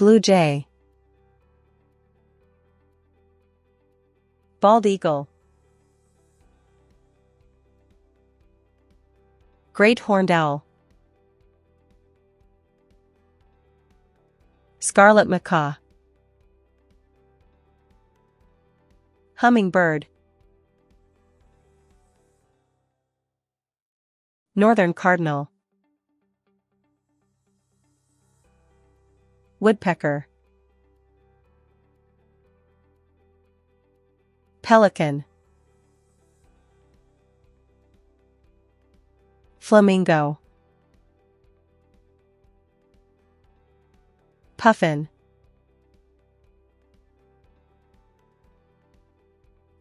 Blue jay. Bald eagle. Great horned owl. Scarlet macaw. Hummingbird. Northern cardinal. Woodpecker. Pelican. Flamingo. Puffin.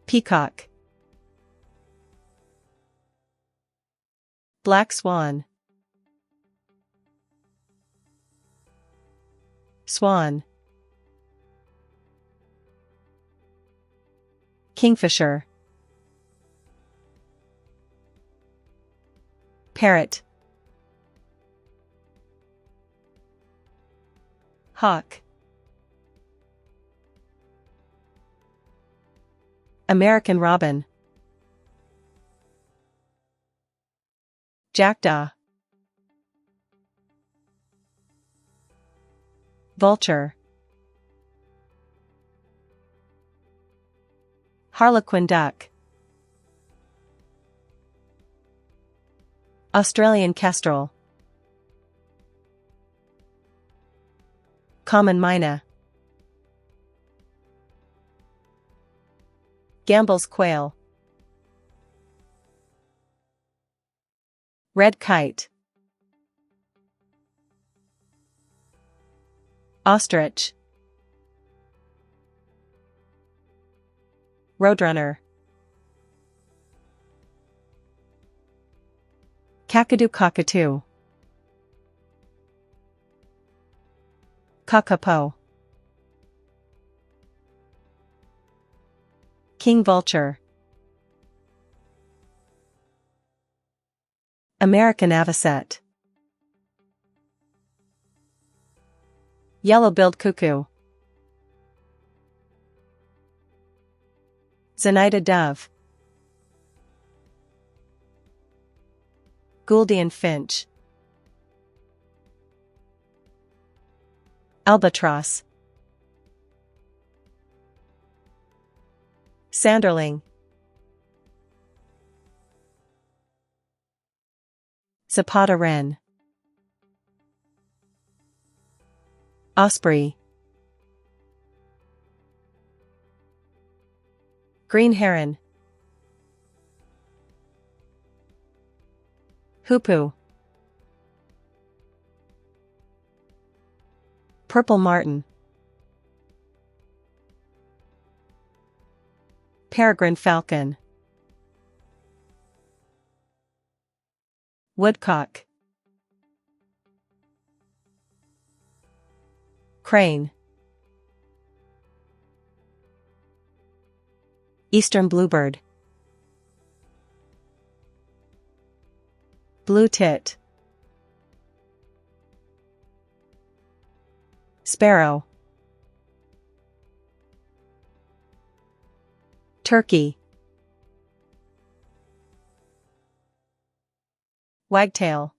Peacock. Black swan. Swan. Kingfisher. Parrot. Hawk. American robin. Jackdaw. Vulture. Harlequin duck. Australian kestrel. Common myna. Gambel's quail. Red kite. Ostrich. Roadrunner. Kakadu cockatoo. Kakapo. King vulture. American avocet. Yellow-billed cuckoo. Zenaida dove. Gouldian finch. Albatross. Sanderling. Zapata wren. Osprey. Green heron. Hoopoe. Purple martin. Peregrine falcon. Woodcock. Crane. Eastern bluebird. Blue tit. Sparrow. Turkey. Wagtail.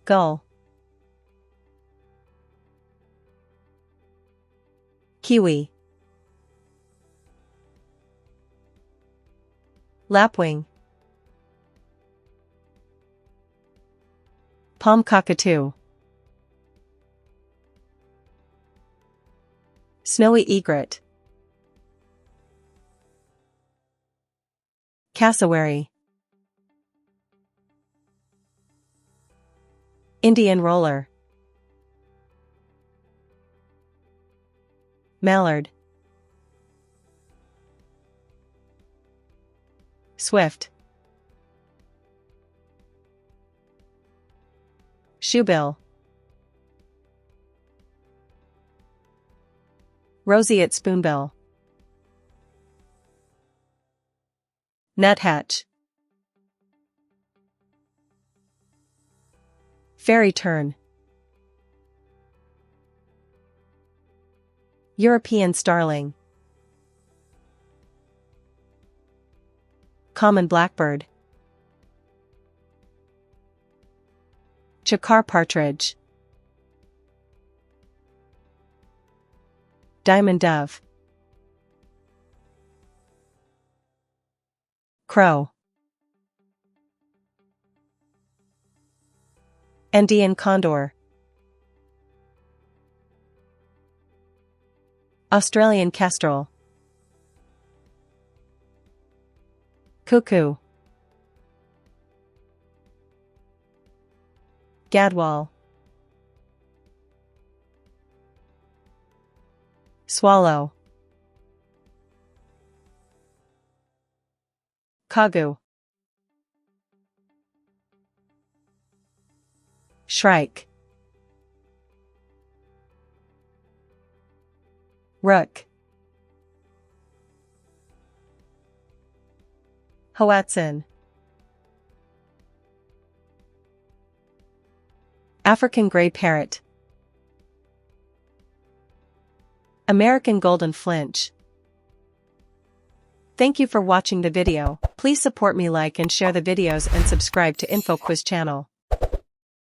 Gull. Kiwi. Lapwing. Palm cockatoo. Snowy egret. Cassowary. Indian roller. Mallard. Swift. Shoebill. Roseate spoonbill. Nuthatch. Fairy tern. European starling. Common blackbird. Chakar partridge. Diamond dove. Crow. AndeanCondor. Australian kestrel. Cuckoo. Gadwall. Swallow. Cogoo. Shrike. Rook. Hoatzin. African gray parrot. American golden finch. Thank you for watching the video. Please support me, like and share the videos and subscribe to InfoQuiz channel.